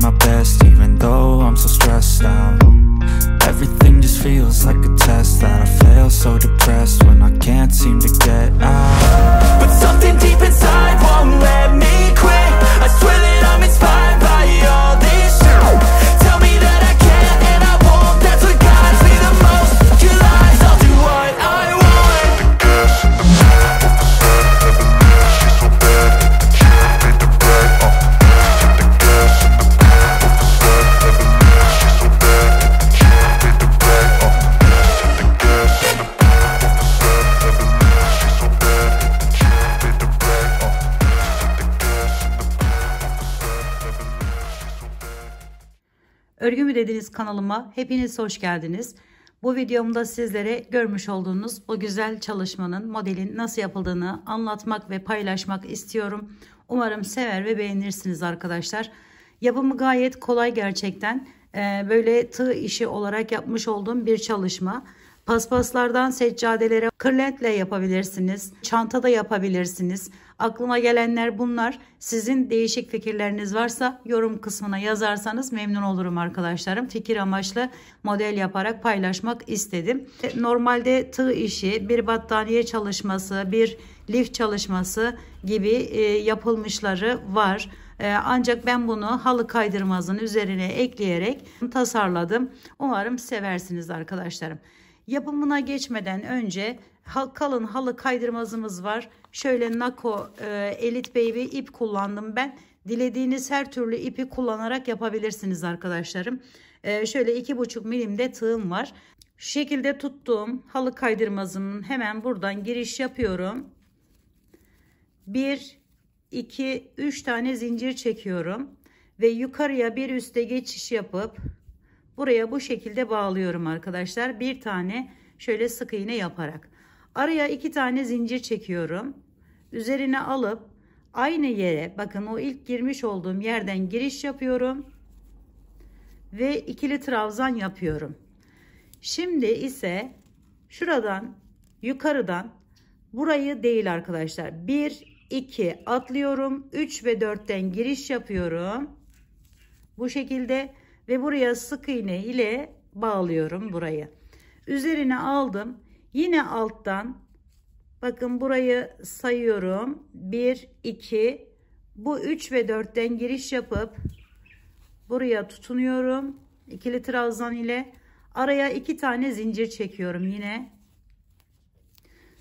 my best even though I'm so stressed out. Everything just feels like a test that I fail, so depressed when I can't seem to get out. But something deep inside won't let me quit. I swear that I'm inspired by all this shit. Tell me that I can't and I won't, that's what guides me the most. Your lies, I'll do what I want. Örgü mü dediniz kanalıma hepiniz hoş geldiniz. Bu videomda sizlere görmüş olduğunuz bu güzel çalışmanın modelin nasıl yapıldığını anlatmak ve paylaşmak istiyorum. Umarım sever ve beğenirsiniz arkadaşlar. Yapımı gayet kolay gerçekten. Böyle tığ işi olarak yapmış olduğum bir çalışma. Paspaslardan seccadelere kırlentle yapabilirsiniz. Çantada yapabilirsiniz. Aklıma gelenler bunlar. Sizin değişik fikirleriniz varsa yorum kısmına yazarsanız memnun olurum arkadaşlarım. Fikir amaçlı model yaparak paylaşmak istedim. Normalde tığ işi, bir battaniye çalışması, bir lif çalışması gibi yapılmışları var. Ancak ben bunu halı kaydırmazın üzerine ekleyerek tasarladım. Umarım seversiniz arkadaşlarım. Yapımına geçmeden önce kalın halı kaydırmazımız var. Şöyle Nako Elite Baby ip kullandım ben. Dilediğiniz her türlü ipi kullanarak yapabilirsiniz arkadaşlarım. Şöyle 2,5 milimde tığım var. Şu şekilde tuttuğum halı kaydırmazımın hemen buradan giriş yapıyorum. 1, 2, 3 tane zincir çekiyorum. Ve yukarıya bir üste geçiş yapıp buraya bu şekilde bağlıyorum arkadaşlar. Bir tane şöyle sık iğne yaparak. Araya 2 tane zincir çekiyorum. Üzerine alıp aynı yere, bakın o ilk girmiş olduğum yerden giriş yapıyorum. Ve ikili trabzan yapıyorum. Şimdi ise şuradan yukarıdan, burayı değil arkadaşlar. 1, 2 atlıyorum. 3 ve 4'ten giriş yapıyorum. Bu şekilde. Ve buraya sık iğne ile bağlıyorum burayı. Üzerine aldım. Yine alttan bakın burayı sayıyorum. 1, 2, bu 3 ve 4'ten giriş yapıp buraya tutunuyorum. İkili trabzan ile araya 2 tane zincir çekiyorum yine.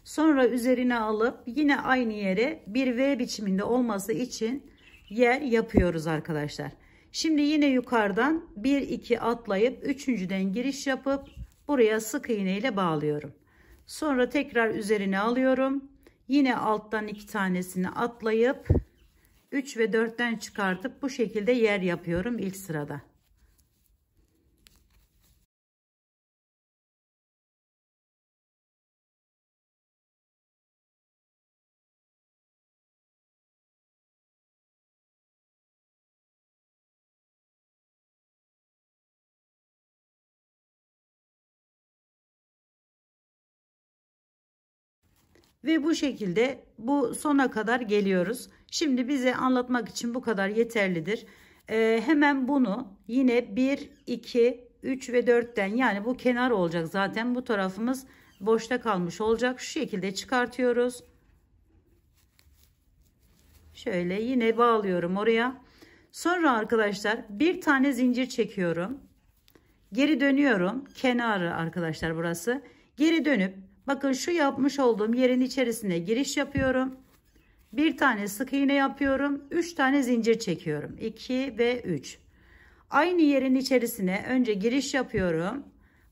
Sonra üzerine alıp yine aynı yere bir V biçiminde olması için yer yapıyoruz arkadaşlar. Şimdi yine yukarıdan 1, 2 atlayıp üçüncüden giriş yapıp buraya sık iğne ile bağlıyorum. Sonra tekrar üzerine alıyorum. Yine alttan 2 tanesini atlayıp 3 ve 4'ten çıkartıp bu şekilde yer yapıyorum ilk sırada. Ve bu şekilde bu sona kadar geliyoruz. Şimdi bize anlatmak için bu kadar yeterlidir. Hemen bunu yine 1, 2, 3 ve 4'ten, yani bu kenar olacak zaten, bu tarafımız boşta kalmış olacak. Şu şekilde çıkartıyoruz. Şöyle yine bağlıyorum oraya. Sonra arkadaşlar bir tane zincir çekiyorum. Geri dönüyorum. Kenarı arkadaşlar burası. Geri dönüp bakın şu yapmış olduğum yerin içerisine giriş yapıyorum. Bir tane sık iğne yapıyorum. 3 tane zincir çekiyorum. 2 ve 3. Aynı yerin içerisine önce giriş yapıyorum.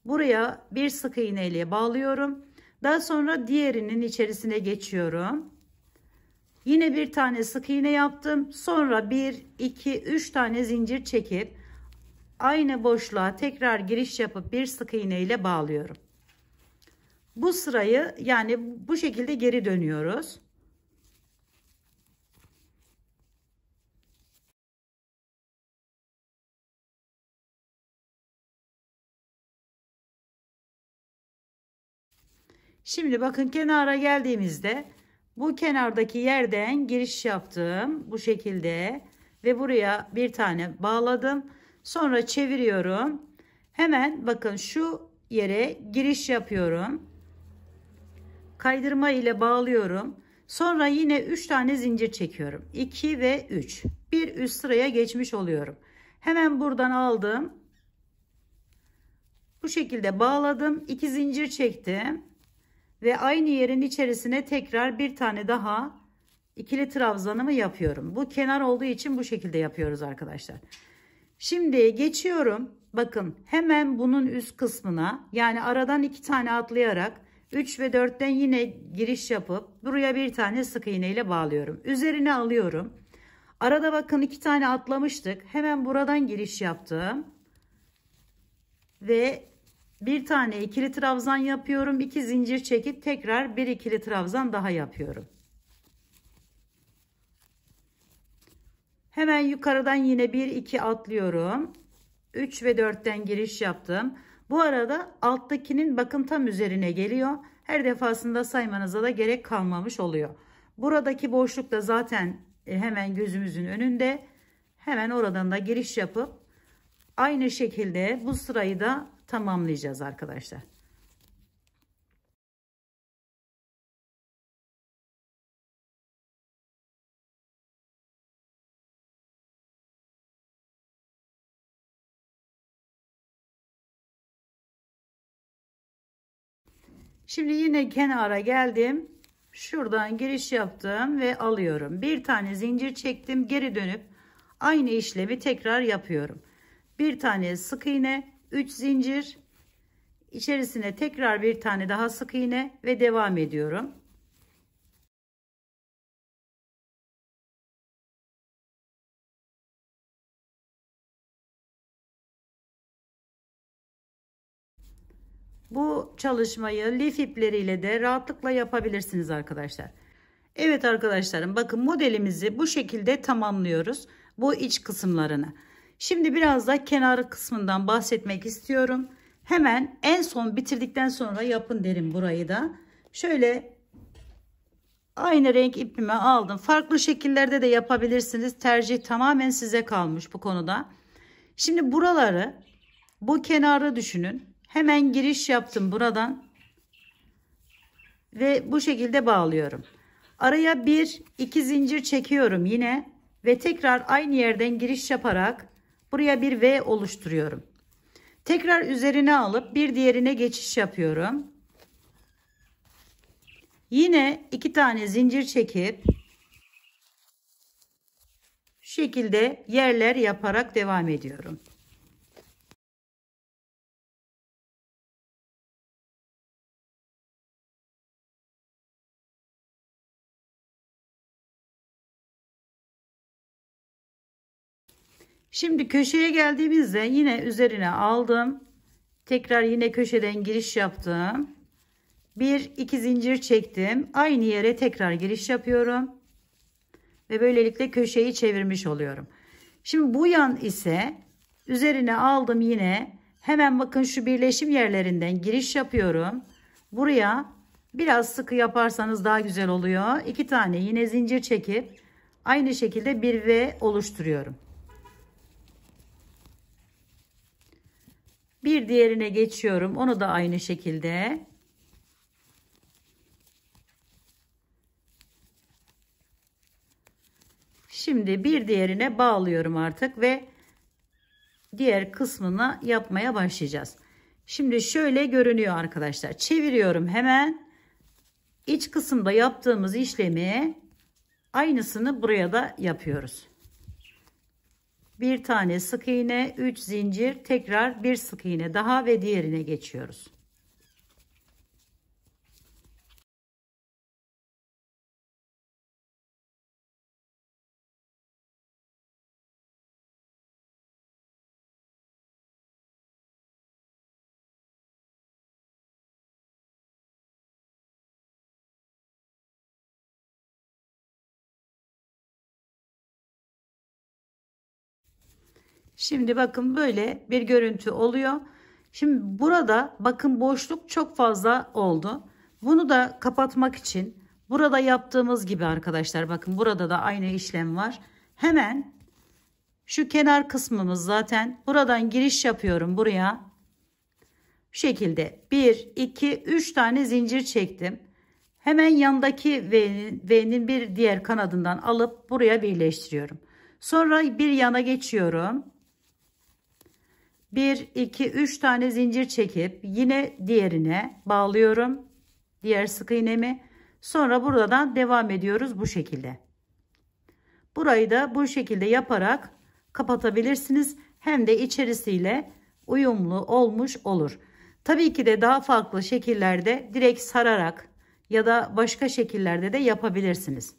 Buraya bir sık iğne ile bağlıyorum. Daha sonra diğerinin içerisine geçiyorum. Yine bir tane sık iğne yaptım. Sonra 1, 2, 3 tane zincir çekip aynı boşluğa tekrar giriş yapıp bir sık iğne ile bağlıyorum. Bu sırayı yani bu şekilde geri dönüyoruz. Şimdi bakın kenara geldiğimizde bu kenardaki yerden giriş yaptım bu şekilde ve buraya bir tane bağladım. Sonra çeviriyorum. Hemen bakın şu yere giriş yapıyorum. Kaydırma ile bağlıyorum. Sonra yine 3 tane zincir çekiyorum. 2 ve 3. Bir üst sıraya geçmiş oluyorum. Hemen buradan aldım. Bu şekilde bağladım. 2 zincir çektim. Ve aynı yerin içerisine tekrar bir tane daha ikili trabzanımı yapıyorum. Bu kenar olduğu için bu şekilde yapıyoruz arkadaşlar. Şimdi geçiyorum. Bakın hemen bunun üst kısmına, yani aradan 2 tane atlayarak 3 ve 4'ten yine giriş yapıp buraya bir tane sık iğne ile bağlıyorum. Üzerine alıyorum. Arada bakın 2 tane atlamıştık. Hemen buradan giriş yaptım. Ve bir tane ikili trabzan yapıyorum. 2 zincir çekip tekrar bir ikili trabzan daha yapıyorum. Hemen yukarıdan yine 1 2 atlıyorum. 3 ve 4'ten giriş yaptım. Bu arada alttakinin bakın tam üzerine geliyor. Her defasında saymanıza da gerek kalmamış oluyor. Buradaki boşluk da zaten hemen gözümüzün önünde. Hemen oradan da giriş yapıp aynı şekilde bu sırayı da tamamlayacağız arkadaşlar. Şimdi yine kenara geldim. Şuradan giriş yaptım ve alıyorum. Bir tane zincir çektim. Geri dönüp aynı işlemi tekrar yapıyorum. Bir tane sık iğne, 3 zincir, içerisine tekrar bir tane daha sık iğne ve devam ediyorum. Bu çalışmayı lif ipleriyle de rahatlıkla yapabilirsiniz arkadaşlar. Evet arkadaşlarım, bakın modelimizi bu şekilde tamamlıyoruz. Bu iç kısımlarını. Şimdi biraz da kenar kısmından bahsetmek istiyorum. Hemen en son bitirdikten sonra yapın derim burayı da. Şöyle aynı renk ipimi aldım. Farklı şekillerde de yapabilirsiniz. Tercih tamamen size kalmış bu konuda. Şimdi buraları, bu kenarı düşünün. Hemen giriş yaptım buradan ve bu şekilde bağlıyorum. Araya 1 2 zincir çekiyorum yine ve tekrar aynı yerden giriş yaparak buraya bir V oluşturuyorum. Tekrar üzerine alıp bir diğerine geçiş yapıyorum. Yine 2 tane zincir çekip şu şekilde yerler yaparak devam ediyorum. Şimdi köşeye geldiğimizde yine üzerine aldım. Tekrar yine köşeden giriş yaptım. 1 2 zincir çektim. Aynı yere tekrar giriş yapıyorum. Ve böylelikle köşeyi çevirmiş oluyorum. Şimdi bu yan ise üzerine aldım yine. Hemen bakın şu birleşim yerlerinden giriş yapıyorum. Buraya biraz sıkı yaparsanız daha güzel oluyor. 2 tane yine zincir çekip aynı şekilde bir V oluşturuyorum. Bir diğerine geçiyorum. Onu da aynı şekilde. Şimdi bir diğerine bağlıyorum artık ve diğer kısmını yapmaya başlayacağız. Şimdi şöyle görünüyor arkadaşlar. Çeviriyorum hemen. İç kısımda yaptığımız işlemi aynısını buraya da yapıyoruz. Bir tane sık iğne, 3 zincir, tekrar bir sık iğne daha ve diğerine geçiyoruz. Şimdi bakın böyle bir görüntü oluyor. Şimdi burada bakın boşluk çok fazla oldu. Bunu da kapatmak için burada yaptığımız gibi arkadaşlar, bakın burada da aynı işlem var. Hemen Şu kenar kısmımız zaten. Buradan giriş yapıyorum buraya. Şu şekilde 1, 2, 3 tane zincir çektim. Hemen yandaki V'nin bir diğer kanadından alıp buraya birleştiriyorum. Sonra bir yana geçiyorum. 1, 2, 3 tane zincir çekip yine diğerine bağlıyorum. Diğer sık iğnemi. Sonra buradan devam ediyoruz bu şekilde. Burayı da bu şekilde yaparak kapatabilirsiniz. Hem de içerisiyle uyumlu olmuş olur. Tabii ki de daha farklı şekillerde direkt sararak ya da başka şekillerde de yapabilirsiniz.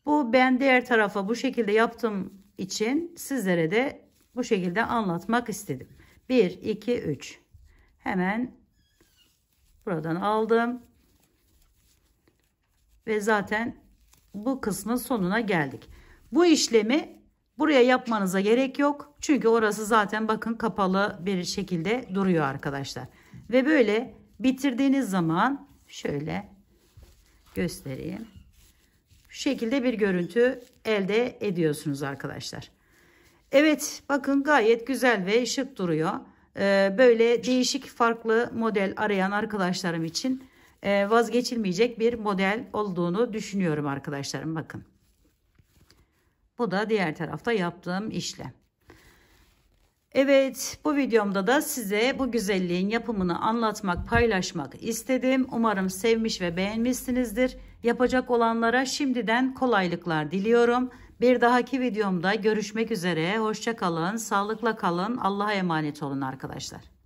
Ben diğer tarafa bu şekilde yaptığım için sizlere de bu şekilde anlatmak istedim. 1, 2, 3. Hemen buradan aldım. Ve zaten bu kısmın sonuna geldik. Bu işlemi buraya yapmanıza gerek yok. Çünkü orası zaten bakın kapalı bir şekilde duruyor arkadaşlar. Ve böyle bitirdiğiniz zaman şöyle göstereyim. Şu şekilde bir görüntü elde ediyorsunuz arkadaşlar. Evet, bakın gayet güzel ve şık duruyor. Böyle değişik farklı model arayan arkadaşlarım için vazgeçilmeyecek bir model olduğunu düşünüyorum arkadaşlarım. Bakın. Bu da diğer tarafta yaptığım işlem. Evet, bu videomda da size bu güzelliğin yapımını anlatmak, paylaşmak istedim. Umarım sevmiş ve beğenmişsinizdir. Yapacak olanlara şimdiden kolaylıklar diliyorum. Bir dahaki videomda görüşmek üzere. Hoşça kalın, sağlıkla kalın. Allah'a emanet olun arkadaşlar.